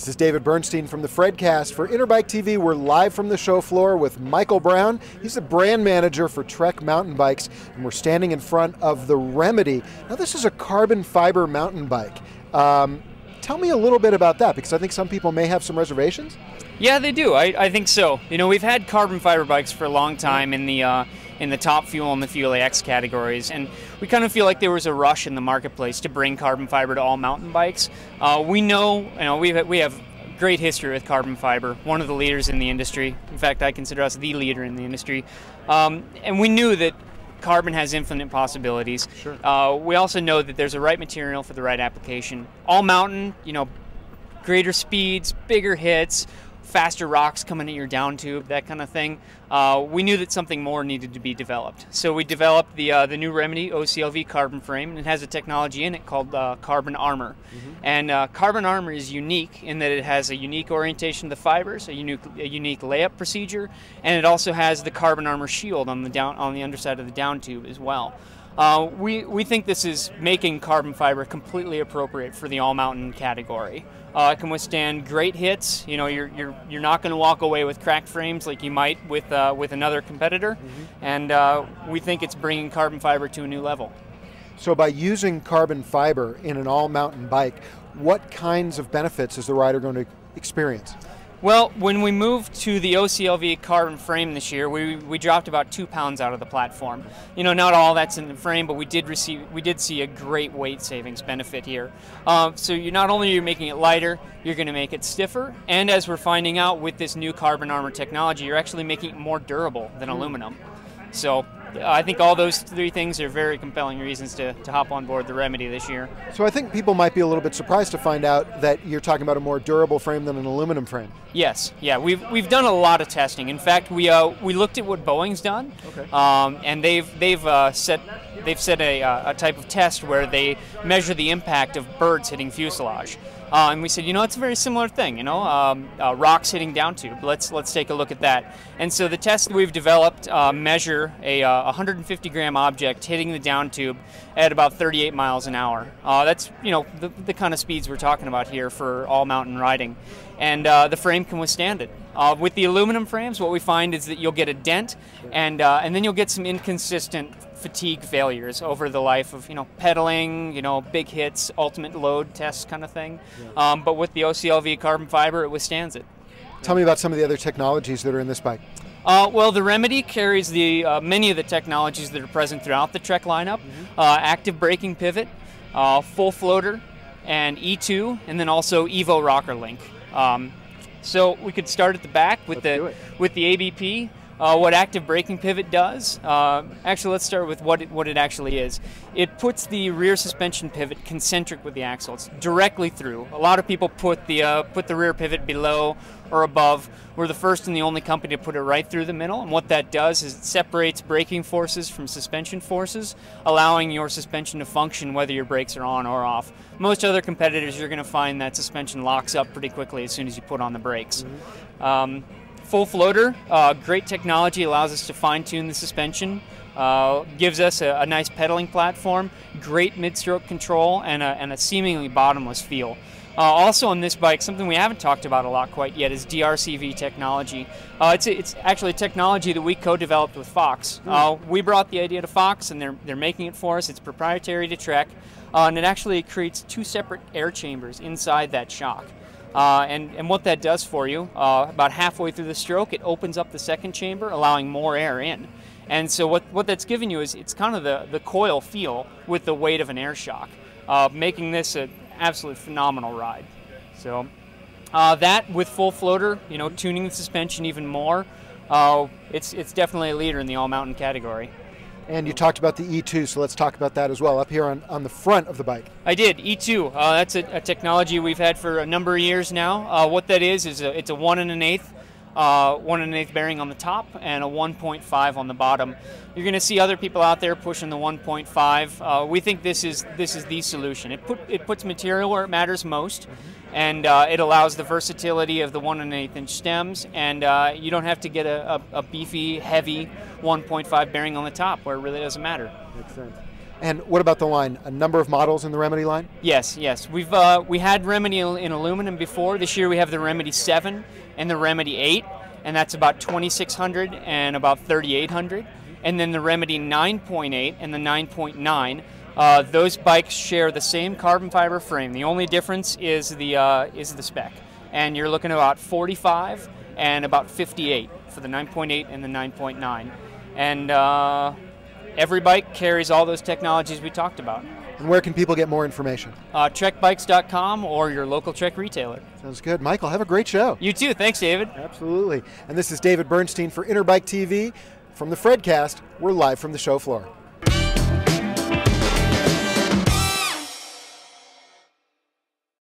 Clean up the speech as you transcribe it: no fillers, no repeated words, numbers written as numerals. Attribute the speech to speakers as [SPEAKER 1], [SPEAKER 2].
[SPEAKER 1] This is David Bernstein from the Fredcast. For Interbike TV, we're live from the show floor with Michael Brown. He's the brand manager for Trek mountain bikes, and we're standing in front of the Remedy. Now, this is a carbon fiber mountain bike. Tell me a little bit about that, because I think some people may have some reservations.
[SPEAKER 2] Yeah, they do. I think so. You know, we've had carbon fiber bikes for a long time in the top fuel and the Fuel AX categories, and we kind of feel like there was a rush in the marketplace to bring carbon fiber to all mountain bikes. We know, we have great history with carbon fiber, one of the leaders in the industry. In fact, I consider us the leader in the industry. And we knew that carbon has infinite possibilities.
[SPEAKER 1] Sure.
[SPEAKER 2] We also know that there's a right material for the right application. All mountain, greater speeds, bigger hits, faster rocks coming at your down tube, that kind of thing. We knew that something more needed to be developed. So we developed the new Remedy OCLV carbon frame, and it has a technology in it called carbon armor. And carbon armor is unique in that it has a unique orientation of the fibers, a unique layup procedure, and it also has the carbon armor shield on the underside of the down tube as well. We think this is making carbon fiber completely appropriate for the all-mountain category. It can withstand great hits. You're not going to walk away with cracked frames like you might with another competitor, and we think it's bringing carbon fiber to a new level.
[SPEAKER 1] So by using carbon fiber in an all-mountain bike, what kinds of benefits is the rider going to experience?
[SPEAKER 2] Well, when we moved to the OCLV carbon frame this year, we dropped about 2 pounds out of the platform. Not all that's in the frame, but we did see a great weight savings benefit here. So not only are you making it lighter, you're going to make it stiffer, and as we're finding out with this new carbon armor technology, you're actually making it more durable than aluminum. So I think all those three things are very compelling reasons to hop on board the Remedy this year.
[SPEAKER 1] So I think people might be a little bit surprised to find out that you're talking about a more durable frame than an aluminum frame.
[SPEAKER 2] Yes, yeah, we've done a lot of testing. In fact, we looked at what Boeing's done,
[SPEAKER 1] okay.
[SPEAKER 2] And they've set a type of test where they measure the impact of birds hitting fuselage. And we said, it's a very similar thing, rocks hitting down tube. Let's take a look at that. And so the test that we've developed measure a 150-gram object hitting the down tube at about 38 miles an hour. That's the kind of speeds we're talking about here for all mountain riding, and the frame can withstand it. With the aluminum frames, what we find is that you'll get a dent, and then you'll get some inconsistent fatigue failures over the life of pedaling, big hits, ultimate load tests kind of thing. Yeah. But with the OCLV carbon fiber, it withstands it.
[SPEAKER 1] Tell me about some of the other technologies that are in this bike.
[SPEAKER 2] Well, the Remedy carries many of the technologies that are present throughout the Trek lineup: active braking pivot, full floater, and E2, and then also Evo rocker link. So we could start at the back with the ABP. What active braking pivot does, actually let's start with what it actually is. It puts the rear suspension pivot concentric with the axle. It's directly through. A lot of people put the rear pivot below or above. We're the first and the only company to put it right through the middle, and what that does is it separates braking forces from suspension forces, allowing your suspension to function whether your brakes are on or off. Most other competitors, you're going to find that suspension locks up pretty quickly as soon as you put on the brakes. Full floater, great technology, allows us to fine-tune the suspension, gives us a nice pedaling platform, great mid-stroke control, and a seemingly bottomless feel. Also on this bike, something we haven't talked about a lot quite yet is DRCV technology. It's actually a technology that we co-developed with Fox. We brought the idea to Fox, and they're making it for us. It's proprietary to Trek, and it actually creates 2 separate air chambers inside that shock. And what that does for you, about halfway through the stroke, it opens up the second chamber, allowing more air in. And so what that's giving you is it's kind of the coil feel with the weight of an air shock, making this an absolutely phenomenal ride. So that with full floater, tuning the suspension even more, it's definitely a leader in the all-mountain category.
[SPEAKER 1] And you talked about the E2, so let's talk about that as well, up here on the front of the bike.
[SPEAKER 2] I did, E2. That's a technology we've had for a number of years now. What that is it's a 1 1/8 bearing on the top and a 1.5 on the bottom. You're going to see other people out there pushing the 1.5. We think this is the solution. It puts material where it matters most, and it allows the versatility of the 1 1/8 inch stems, and you don't have to get a beefy, heavy 1.5 bearing on the top where it really doesn't matter.
[SPEAKER 1] Makes sense. And what about the line? A number of models in the Remedy line?
[SPEAKER 2] Yes, yes. We had Remedy in aluminum before. This year we have the Remedy 7 and the Remedy 8, and that's about 2,600 and about 3,800. And then the Remedy 9.8 and the 9.9. Those bikes share the same carbon fiber frame. The only difference is the spec. And you're looking at about 45 and about 58 for the 9.8 and the 9.9. And every bike carries all those technologies we talked about.
[SPEAKER 1] And where can people get more information?
[SPEAKER 2] Trekbikes.com or your local Trek retailer.
[SPEAKER 1] Sounds good. Michael, have a great show.
[SPEAKER 2] You too. Thanks, David.
[SPEAKER 1] Absolutely. And this is David Bernstein for Interbike TV. From the Fredcast, we're live from the show floor.